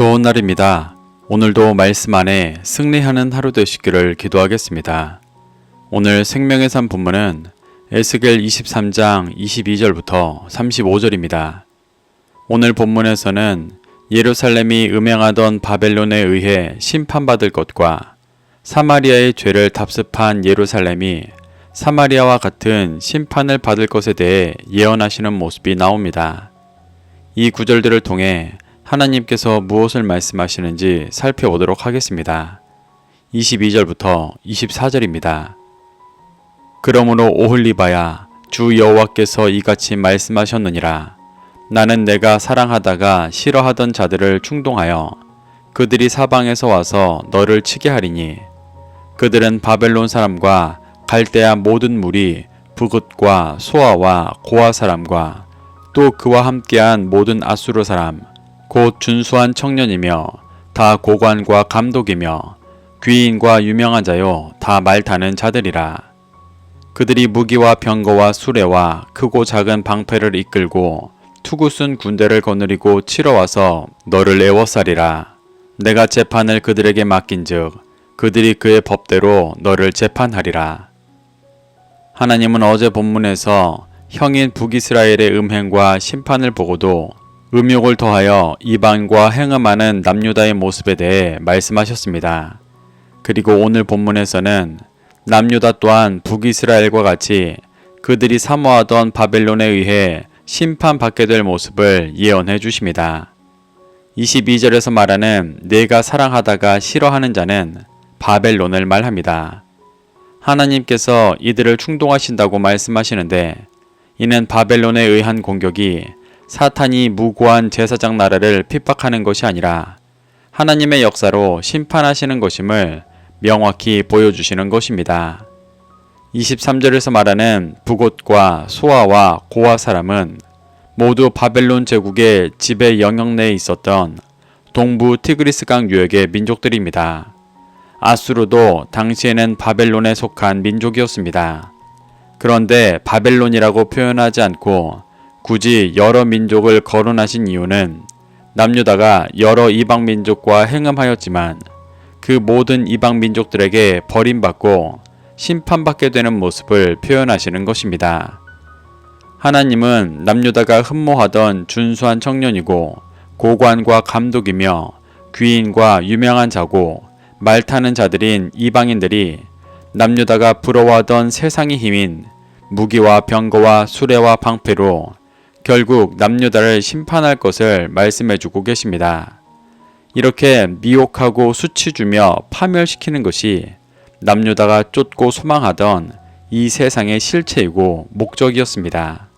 좋은 날입니다. 오늘도 말씀 안에 승리하는 하루 되시기를 기도하겠습니다. 오늘 생명의 산 본문은 에스겔 23장 22절부터 35절입니다. 오늘 본문에서는 예루살렘이 음행하던 바벨론에 의해 심판받을 것과 사마리아의 죄를 답습한 예루살렘이 사마리아와 같은 심판을 받을 것에 대해 예언하시는 모습이 나옵니다. 이 구절들을 통해 하나님께서 무엇을 말씀하시는지 살펴보도록 하겠습니다. 22절부터 24절입니다. 그러므로 오홀리바야, 주 여호와께서 이같이 말씀하셨느니라. 나는 내가 사랑하다가 싫어하던 자들을 충동하여 그들이 사방에서 와서 너를 치게 하리니 그들은 바벨론 사람과 갈대아 모든 무리, 부긋과 소아와 고아 사람과 또 그와 함께한 모든 아수르 사람 곧 준수한 청년이며 다 고관과 감독이며 귀인과 유명한 자요 다 말타는 자들이라. 그들이 무기와 병거와 수레와 크고 작은 방패를 이끌고 투구순 군대를 거느리고 치러 와서 너를 애워싸리라. 내가 재판을 그들에게 맡긴즉 그들이 그의 법대로 너를 재판하리라. 하나님은 어제 본문에서 형인 북이스라엘의 음행과 심판을 보고도 음욕을 더하여 이방과 행음하는 남유다의 모습에 대해 말씀하셨습니다. 그리고 오늘 본문에서는 남유다 또한 북이스라엘과 같이 그들이 사모하던 바벨론에 의해 심판받게 될 모습을 예언해 주십니다. 22절에서 말하는 내가 사랑하다가 싫어하는 자는 바벨론을 말합니다. 하나님께서 이들을 충동하신다고 말씀하시는데 이는 바벨론에 의한 공격이 사탄이 무고한 제사장 나라를 핍박하는 것이 아니라 하나님의 역사로 심판하시는 것임을 명확히 보여주시는 것입니다. 23절에서 말하는 부곳과 소아와 고아 사람은 모두 바벨론 제국의 지배 영역 내에 있었던 동부 티그리스강 유역의 민족들입니다. 아수르도 당시에는 바벨론에 속한 민족이었습니다. 그런데 바벨론이라고 표현하지 않고 굳이 여러 민족을 거론하신 이유는 남유다가 여러 이방 민족과 행음하였지만 그 모든 이방 민족들에게 버림받고 심판받게 되는 모습을 표현하시는 것입니다. 하나님은 남유다가 흠모하던 준수한 청년이고 고관과 감독이며 귀인과 유명한 자고 말타는 자들인 이방인들이 남유다가 부러워하던 세상의 힘인 무기와 병거와 수레와 방패로 결국 남유다를 심판할 것을 말씀해주고 계십니다. 이렇게 미혹하고 수치주며 파멸시키는 것이 남유다가 쫓고 소망하던 이 세상의 실체이고 목적이었습니다.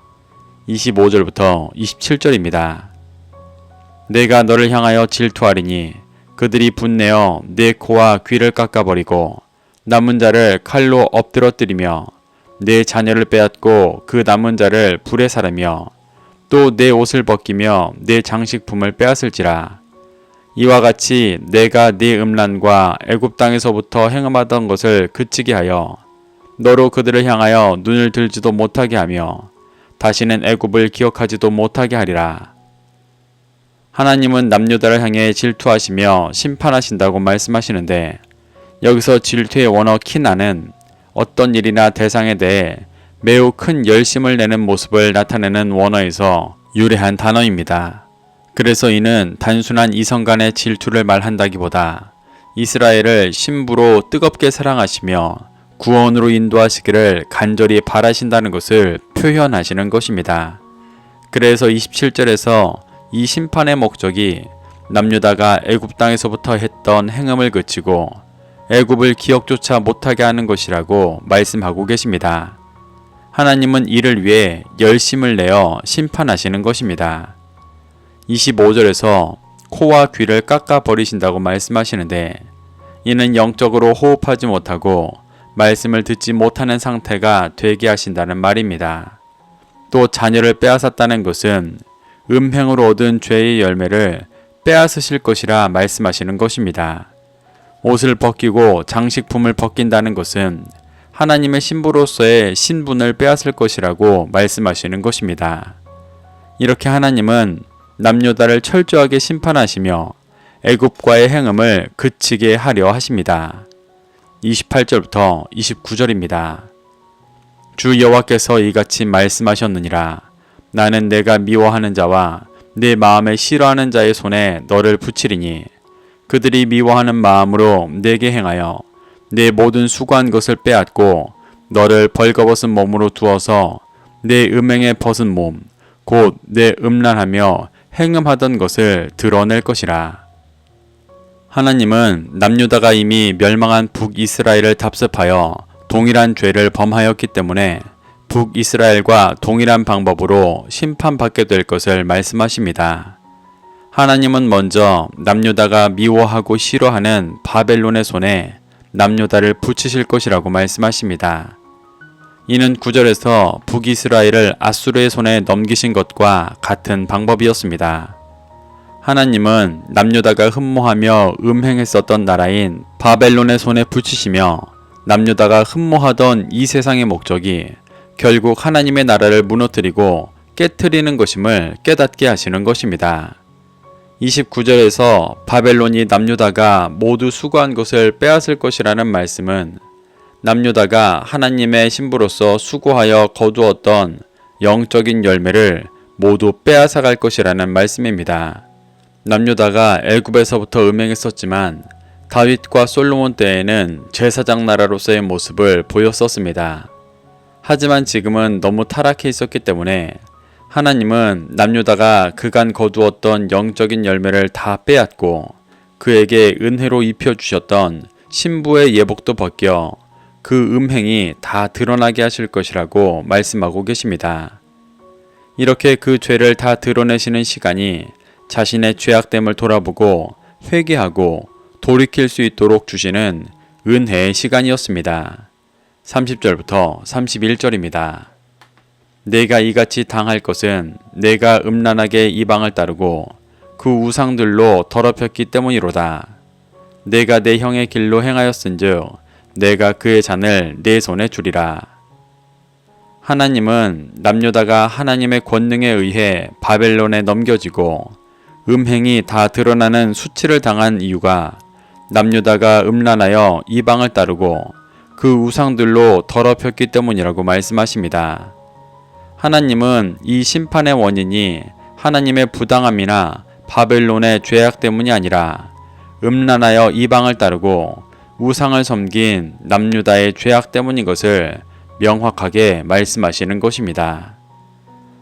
25절부터 27절입니다. 내가 너를 향하여 질투하리니 그들이 분내어 내 코와 귀를 깎아버리고 남은 자를 칼로 엎드러뜨리며 내 자녀를 빼앗고 그 남은 자를 불에 사르며 또 내 옷을 벗기며 내 장식품을 빼앗을지라. 이와 같이 내가 네 음란과 애굽 땅에서부터 행함하던 것을 그치게 하여 너로 그들을 향하여 눈을 들지도 못하게 하며 다시는 애굽을 기억하지도 못하게 하리라. 하나님은 남유다를 향해 질투하시며 심판하신다고 말씀하시는데 여기서 질투의 원어 키나는 어떤 일이나 대상에 대해 매우 큰 열심을 내는 모습을 나타내는 원어에서 유래한 단어입니다. 그래서 이는 단순한 이성 간의 질투를 말한다기보다 이스라엘을 신부로 뜨겁게 사랑하시며 구원으로 인도하시기를 간절히 바라신다는 것을 표현하시는 것입니다. 그래서 27절에서 이 심판의 목적이 남유다가 애굽 땅에서부터 했던 행음을 그치고 애굽을 기억조차 못하게 하는 것이라고 말씀하고 계십니다. 하나님은 이를 위해 열심을 내어 심판하시는 것입니다. 25절에서 코와 귀를 깎아버리신다고 말씀하시는데 이는 영적으로 호흡하지 못하고 말씀을 듣지 못하는 상태가 되게 하신다는 말입니다. 또 자녀를 빼앗았다는 것은 음행으로 얻은 죄의 열매를 빼앗으실 것이라 말씀하시는 것입니다. 옷을 벗기고 장식품을 벗긴다는 것은 하나님의 신부로서의 신분을 빼앗을 것이라고 말씀하시는 것입니다. 이렇게 하나님은 남유다를 철저하게 심판하시며 애굽과의 행음을 그치게 하려 하십니다. 28절부터 29절입니다. 주 여호와께서 이같이 말씀하셨느니라. 나는 내가 미워하는 자와 내 마음에 싫어하는 자의 손에 너를 붙이리니 그들이 미워하는 마음으로 내게 행하여 내 모든 수고한 것을 빼앗고 너를 벌거벗은 몸으로 두어서 내 음행에 벗은 몸 곧 내 음란하며 행음하던 것을 드러낼 것이라. 하나님은 남유다가 이미 멸망한 북이스라엘을 답습하여 동일한 죄를 범하였기 때문에 북이스라엘과 동일한 방법으로 심판받게 될 것을 말씀하십니다. 하나님은 먼저 남유다가 미워하고 싫어하는 바벨론의 손에 남유다를 붙이실 것이라고 말씀하십니다. 이는 9절에서 북이스라엘을 아수르의 손에 넘기신 것과 같은 방법이었습니다. 하나님은 남유다가 흠모하며 음행했었던 나라인 바벨론의 손에 붙이시며 남유다가 흠모하던 이 세상의 목적이 결국 하나님의 나라를 무너뜨리고 깨트리는 것임을 깨닫게 하시는 것입니다. 29절에서 바벨론이 남유다가 모두 수고한 것을 빼앗을 것이라는 말씀은 남유다가 하나님의 신부로서 수고하여 거두었던 영적인 열매를 모두 빼앗아갈 것이라는 말씀입니다. 남유다가 애굽에서부터 음행했었지만 다윗과 솔로몬 때에는 제사장 나라로서의 모습을 보였었습니다. 하지만 지금은 너무 타락해 있었기 때문에 하나님은 남유다가 그간 거두었던 영적인 열매를 다 빼앗고 그에게 은혜로 입혀주셨던 신부의 예복도 벗겨 그 음행이 다 드러나게 하실 것이라고 말씀하고 계십니다. 이렇게 그 죄를 다 드러내시는 시간이 자신의 죄악됨을 돌아보고 회개하고 돌이킬 수 있도록 주시는 은혜의 시간이었습니다. 30절부터 31절입니다. 내가 이같이 당할 것은 내가 음란하게 이방을 따르고 그 우상들로 더럽혔기 때문이로다. 내가 내 형의 길로 행하였은즉 내가 그의 잔을 내 손에 주리라. 하나님은 남유다가 하나님의 권능에 의해 바벨론에 넘겨지고 음행이 다 드러나는 수치를 당한 이유가 남유다가 음란하여 이방을 따르고 그 우상들로 더럽혔기 때문이라고 말씀하십니다. 하나님은 이 심판의 원인이 하나님의 부당함이나 바벨론의 죄악 때문이 아니라 음란하여 이방을 따르고 우상을 섬긴 남유다의 죄악 때문인 것을 명확하게 말씀하시는 것입니다.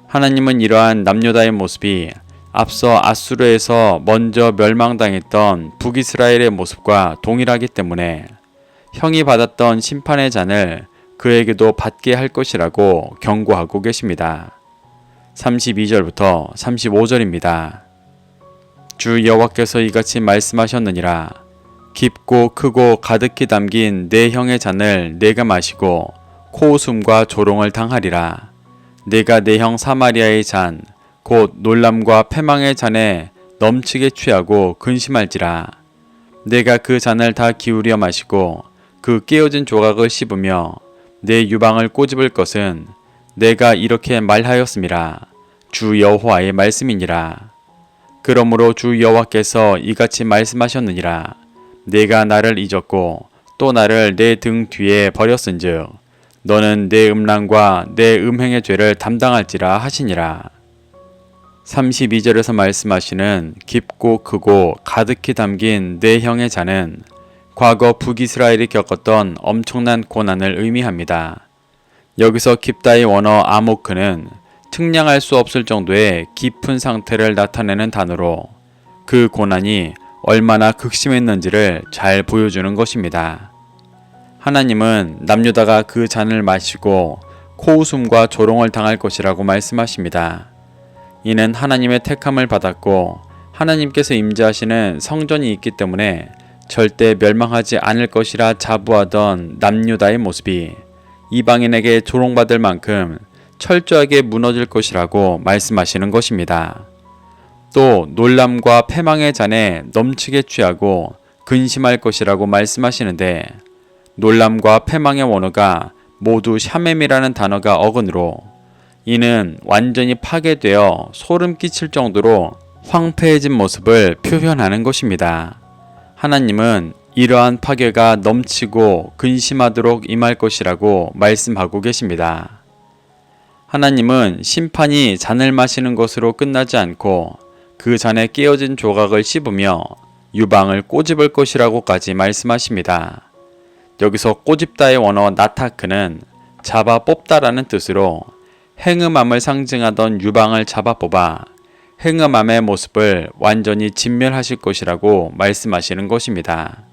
하나님은 이러한 남유다의 모습이 앞서 아수르에서 먼저 멸망당했던 북이스라엘의 모습과 동일하기 때문에 형이 받았던 심판의 잔을 그에게도 받게 할 것이라고 경고하고 계십니다. 32절부터 35절입니다. 주 여호와께서 이같이 말씀하셨느니라. 깊고 크고 가득히 담긴 내 형의 잔을 내가 마시고 코웃음과 조롱을 당하리라. 내가 내 형 사마리아의 잔 곧 놀람과 패망의 잔에 넘치게 취하고 근심할지라. 내가 그 잔을 다 기울여 마시고 그 깨어진 조각을 씹으며 내 유방을 꼬집을 것은 내가 이렇게 말하였음이라. 주 여호와의 말씀이니라. 그러므로 주 여호와께서 이같이 말씀하셨느니라. 내가 나를 잊었고 또 나를 내 등 뒤에 버렸은즉 너는 내 음란과 내 음행의 죄를 담당할지라 하시니라. 32절에서 말씀하시는 깊고 크고 가득히 담긴 내 형의 잔은 과거 북이스라엘이 겪었던 엄청난 고난을 의미합니다. 여기서 깊다의 원어 아모크는 측량할 수 없을 정도의 깊은 상태를 나타내는 단어로 그 고난이 얼마나 극심했는지를 잘 보여주는 것입니다. 하나님은 남유다가 그 잔을 마시고 코웃음과 조롱을 당할 것이라고 말씀하십니다. 이는 하나님의 택함을 받았고 하나님께서 임재하시는 성전이 있기 때문에 절대 멸망하지 않을 것이라 자부하던 남유다의 모습이 이방인에게 조롱받을 만큼 철저하게 무너질 것이라고 말씀하시는 것입니다. 또 놀람과 패망의 잔에 넘치게 취하고 근심할 것이라고 말씀하시는데 놀람과 패망의 원어가 모두 샤멤이라는 단어가 어근으로 이는 완전히 파괴되어 소름 끼칠 정도로 황폐해진 모습을 표현하는 것입니다. 하나님은 이러한 파괴가 넘치고 근심하도록 임할 것이라고 말씀하고 계십니다. 하나님은 심판이 잔을 마시는 것으로 끝나지 않고 그 잔에 깨어진 조각을 씹으며 유방을 꼬집을 것이라고까지 말씀하십니다. 여기서 꼬집다의 원어 나타크는 잡아 뽑다라는 뜻으로 행음함을 상징하던 유방을 잡아 뽑아 행음함의 모습을 완전히 진멸하실 것이라고 말씀하시는 것입니다.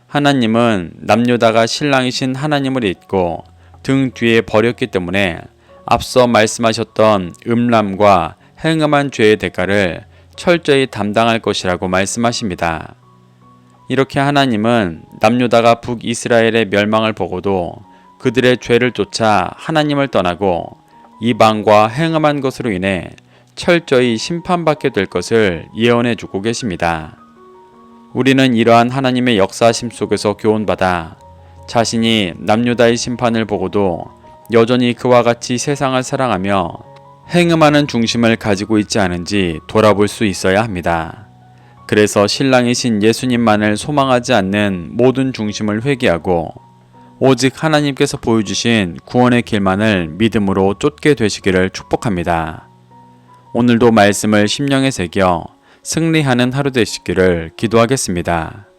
하나님은 남유다가 신랑이신 하나님을 잊고 등 뒤에 버렸기 때문에 앞서 말씀하셨던 음란과 행음한 죄의 대가를 철저히 담당할 것이라고 말씀하십니다. 이렇게 하나님은 남유다가 북이스라엘의 멸망을 보고도 그들의 죄를 쫓아 하나님을 떠나고 이방과 행음한 것으로 인해 철저히 심판받게 될 것을 예언해 주고 계십니다. 우리는 이러한 하나님의 역사심 속에서 교훈받아 자신이 남유다의 심판을 보고도 여전히 그와 같이 세상을 사랑하며 행음하는 중심을 가지고 있지 않은지 돌아볼 수 있어야 합니다. 그래서 신랑이신 예수님만을 소망하지 않는 모든 중심을 회개하고 오직 하나님께서 보여주신 구원의 길만을 믿음으로 쫓게 되시기를 축복합니다. 오늘도 말씀을 심령에 새겨 승리하는 하루 되시기를 기도하겠습니다.